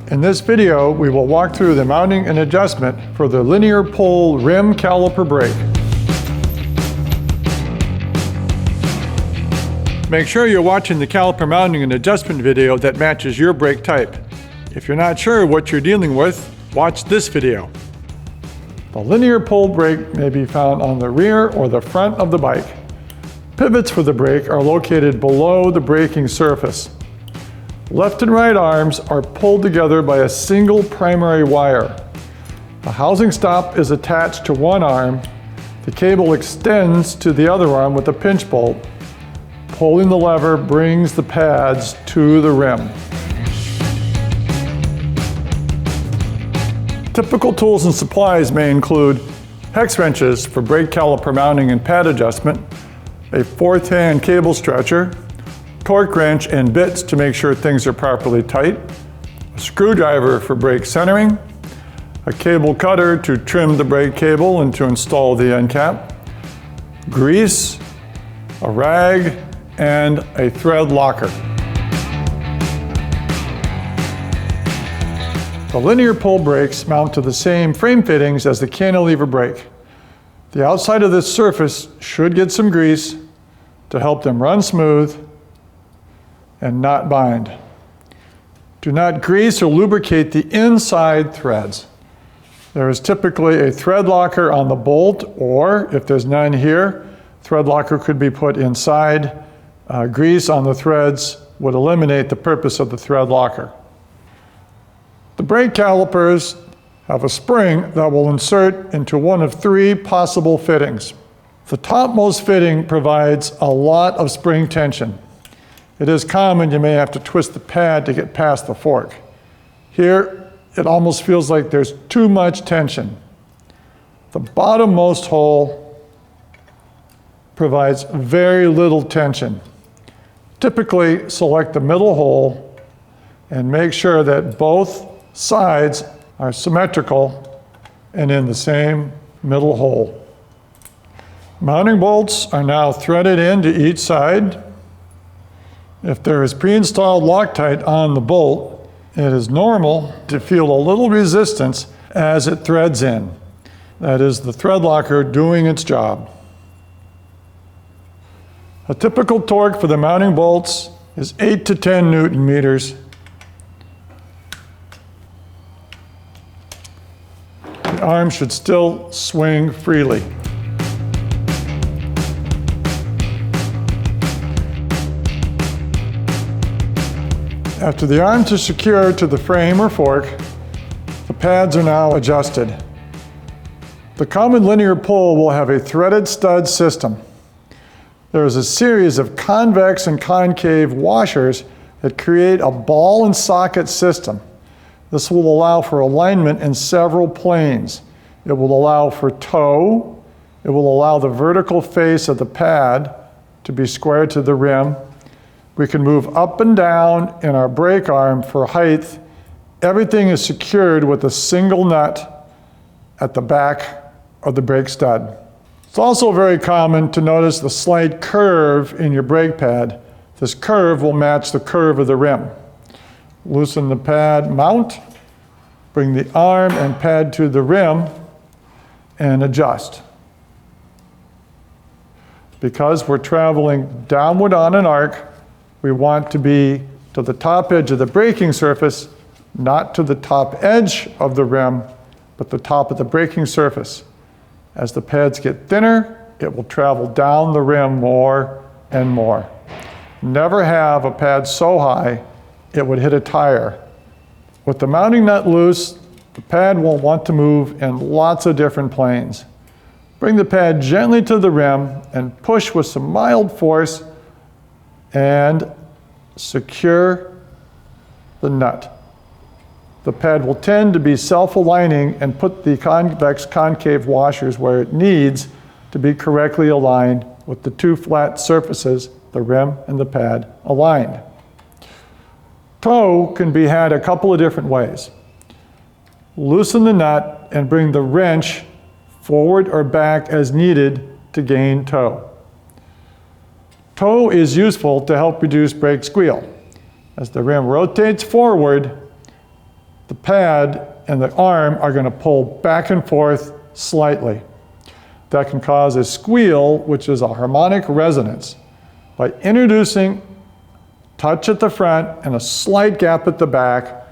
In this video, we will walk through the mounting and adjustment for the linear pull rim caliper brake. Make sure you're watching the caliper mounting and adjustment video that matches your brake type. If you're not sure what you're dealing with, watch this video. The linear pull brake may be found on the rear or the front of the bike. Pivots for the brake are located below the braking surface. Left and right arms are pulled together by a single primary wire. The housing stop is attached to one arm. The cable extends to the other arm with a pinch bolt. Pulling the lever brings the pads to the rim. Typical tools and supplies may include hex wrenches for brake caliper mounting and pad adjustment, a fourth hand cable stretcher, torque wrench and bits to make sure things are properly tight, a screwdriver for brake centering, a cable cutter to trim the brake cable and to install the end cap, grease, a rag, and a thread locker. The linear pull brakes mount to the same frame fittings as the cantilever brake. The outside of this surface should get some grease to help them run smooth and not bind. Do not grease or lubricate the inside threads. There is typically a thread locker on the bolt, or if there's none here, thread locker could be put inside. Grease on the threads would eliminate the purpose of the thread locker. The brake calipers have a spring that will insert into one of three possible fittings. The topmost fitting provides a lot of spring tension. It is common you may have to twist the pad to get past the fork. Here, it almost feels like there's too much tension. The bottommost hole provides very little tension. Typically, select the middle hole and make sure that both sides are symmetrical and in the same middle hole. Mounting bolts are now threaded into each side. If there is pre-installed Loctite on the bolt, it is normal to feel a little resistance as it threads in. That is the thread locker doing its job. A typical torque for the mounting bolts is 8 to 10 Newton meters. The arm should still swing freely. After the arms are secured to the frame or fork, the pads are now adjusted. The common linear pull will have a threaded stud system. There is a series of convex and concave washers that create a ball and socket system. This will allow for alignment in several planes. It will allow for toe. It will allow the vertical face of the pad to be square to the rim. We can move up and down in our brake arm for height. Everything is secured with a single nut at the back of the brake stud. It's also very common to notice the slight curve in your brake pad. This curve will match the curve of the rim. Loosen the pad mount, bring the arm and pad to the rim, and adjust. Because we're traveling downward on an arc, we want to be to the top edge of the braking surface, not to the top edge of the rim, but the top of the braking surface. As the pads get thinner, it will travel down the rim more and more. Never have a pad so high it would hit a tire. With the mounting nut loose, the pad will want to move in lots of different planes. Bring the pad gently to the rim and push with some mild force and secure the nut. The pad will tend to be self-aligning and put the convex concave washers where it needs to be correctly aligned with the two flat surfaces, the rim and the pad, aligned. Toe can be had a couple of different ways. Loosen the nut and bring the wrench forward or back as needed to gain toe. Toe is useful to help reduce brake squeal. As the rim rotates forward, the pad and the arm are going to pull back and forth slightly. That can cause a squeal, which is a harmonic resonance. By introducing touch at the front and a slight gap at the back,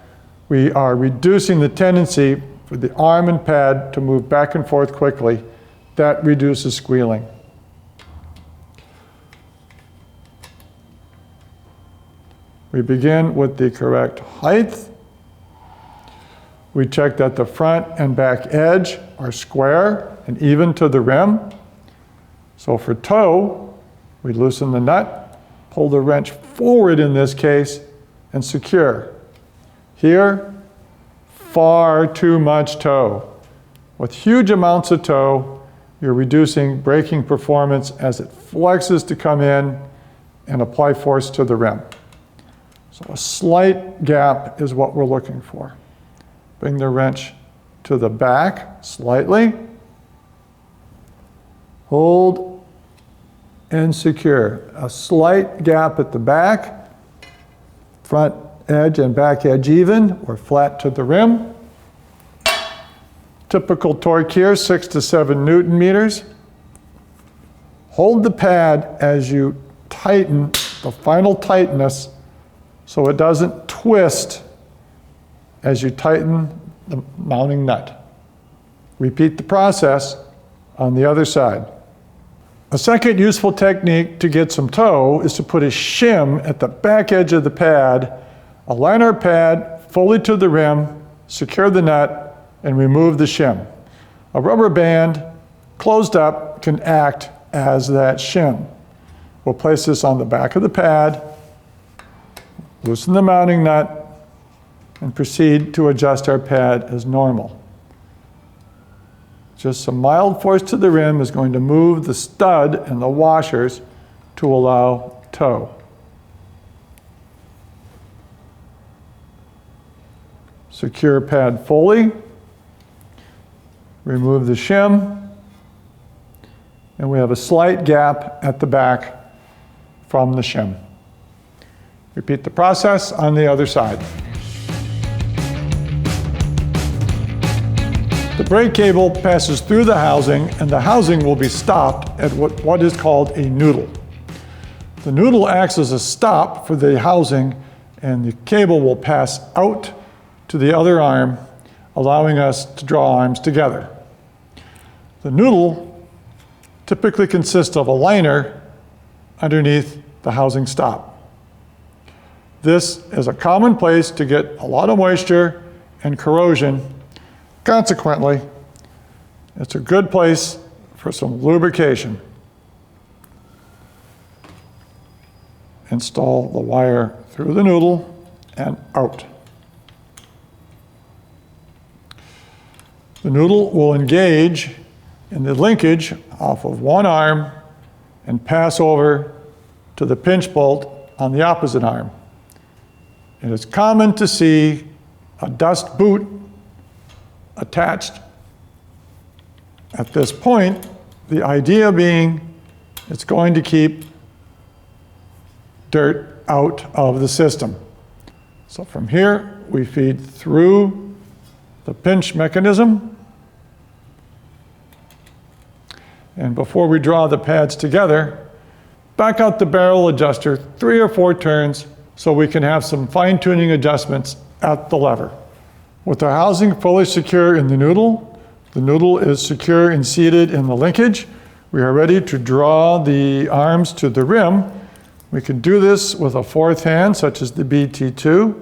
we are reducing the tendency for the arm and pad to move back and forth quickly. That reduces squealing. We begin with the correct height. We check that the front and back edge are square and even to the rim. So for toe, we loosen the nut, pull the wrench forward in this case, and secure. Here, far too much toe. With huge amounts of toe, you're reducing braking performance as it flexes to come in and apply force to the rim. So a slight gap is what we're looking for. Bring the wrench to the back slightly. Hold and secure. A slight gap at the back, front edge and back edge even, or flat to the rim. Typical torque here, 6 to 7 Newton meters. Hold the pad as you tighten the final tightness so it doesn't twist as you tighten the mounting nut. Repeat the process on the other side. A second useful technique to get some toe is to put a shim at the back edge of the pad, align our pad fully to the rim, secure the nut, and remove the shim. A rubber band closed up can act as that shim. We'll place this on the back of the pad, loosen the mounting nut, and proceed to adjust our pad as normal. Just some mild force to the rim is going to move the stud and the washers to allow toe. Secure pad fully. Remove the shim. And we have a slight gap at the back from the shim. Repeat the process on the other side. The brake cable passes through the housing, and the housing will be stopped at what is called a noodle. The noodle acts as a stop for the housing, and the cable will pass out to the other arm, allowing us to draw arms together. The noodle typically consists of a liner underneath the housing stop. This is a common place to get a lot of moisture and corrosion. Consequently, it's a good place for some lubrication. Install the wire through the noodle and out. The noodle will engage in the linkage off of one arm and pass over to the pinch bolt on the opposite arm. It is common to see a dust boot attached at this point, the idea being it's going to keep dirt out of the system. So from here, we feed through the pinch mechanism. And before we draw the pads together, back out the barrel adjuster 3 or 4 turns so we can have some fine-tuning adjustments at the lever. With the housing fully secure in the noodle is secure and seated in the linkage. We are ready to draw the arms to the rim. We can do this with a 4th hand, such as the BT2.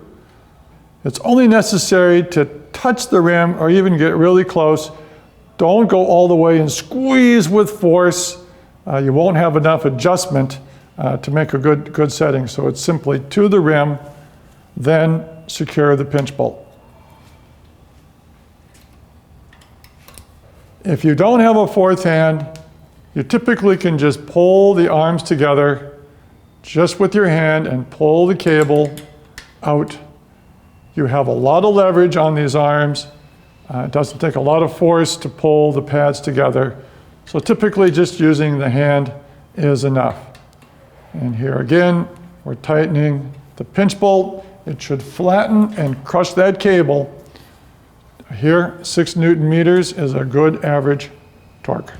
It's only necessary to touch the rim or even get really close. Don't go all the way and squeeze with force. You won't have enough adjustment to make a good setting. So it's simply to the rim, then secure the pinch bolt. If you don't have a 4th hand, you typically can just pull the arms together just with your hand and pull the cable out. You have a lot of leverage on these arms. It doesn't take a lot of force to pull the pads together. So typically just using the hand is enough. And here again, we're tightening the pinch bolt. It should flatten and crush that cable Here, 6 Newton meters is a good average torque.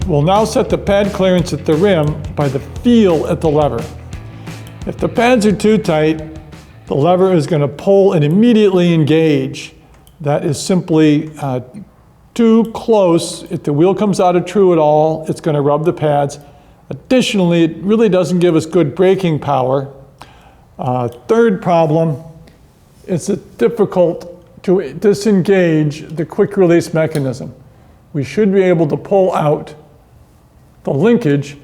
We'll now set the pad clearance at the rim by the feel at the lever. If the pads are too tight, the lever is going to pull and immediately engage. That is simply too close. If the wheel comes out of true at all, it's going to rub the pads. Additionally, it really doesn't give us good braking power. Third problem, it's difficult to disengage the quick release mechanism. We should be able to pull out the linkage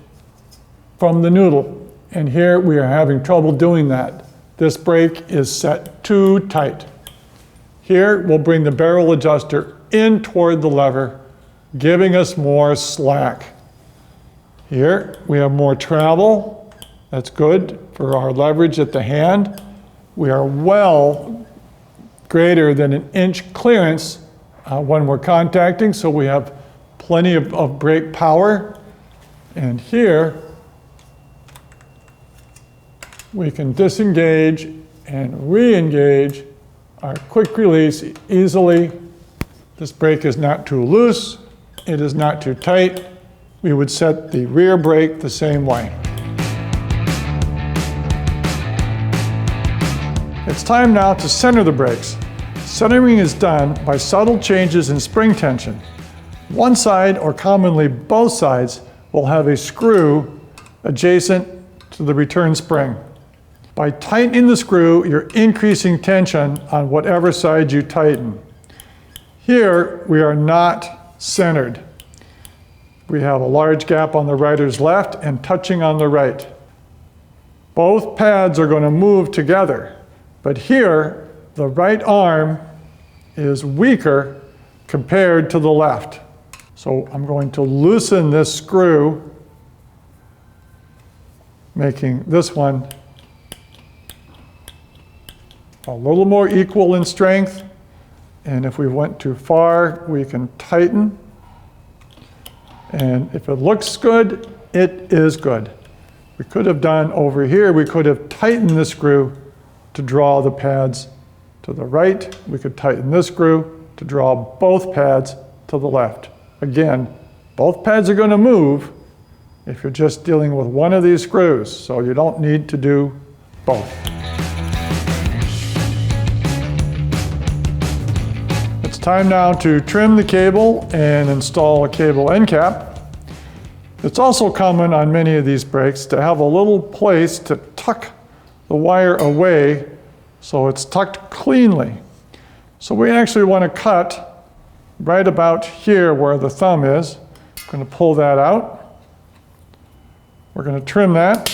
from the noodle. And here we are having trouble doing that. This brake is set too tight. Here we'll bring the barrel adjuster in toward the lever, giving us more slack. Here we have more travel. That's good for our leverage at the hand. We are well greater than an inch clearance when we're contacting, so we have plenty of brake power. And here we can disengage and re-engage our quick release easily. This brake is not too loose, it is not too tight. We would set the rear brake the same way. It's time now to center the brakes. Centering is done by subtle changes in spring tension. One side, or commonly both sides, will have a screw adjacent to the return spring. By tightening the screw, you're increasing tension on whatever side you tighten. Here, we are not centered. We have a large gap on the rider's left and touching on the right. Both pads are going to move together, but here, the right arm is weaker compared to the left. So I'm going to loosen this screw, making this one a little more equal in strength. And if we went too far, we can tighten. And if it looks good, it is good. We could have done over here, we could have tightened the screw to draw the pads to the right. We could tighten this screw to draw both pads to the left. Again, both pads are going to move if you're just dealing with one of these screws, so you don't need to do both. It's time now to trim the cable and install a cable end cap. It's also common on many of these brakes to have a little place to tuck the wire away so it's tucked cleanly. So we actually want to cut right about here where the thumb is. I'm going to pull that out. We're going to trim that.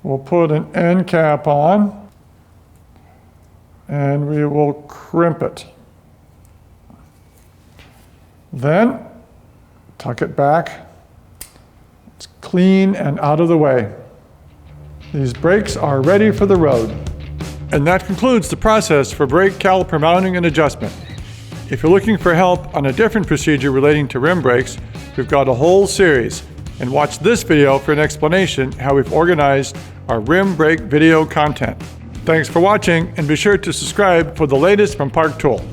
We'll put an end cap on and we will crimp it. Then tuck it back. It's clean and out of the way. These brakes are ready for the road. And that concludes the process for brake caliper mounting and adjustment. If you're looking for help on a different procedure relating to rim brakes, we've got a whole series. And watch this video for an explanation how we've organized our rim brake video content. Thanks for watching, and be sure to subscribe for the latest from Park Tool.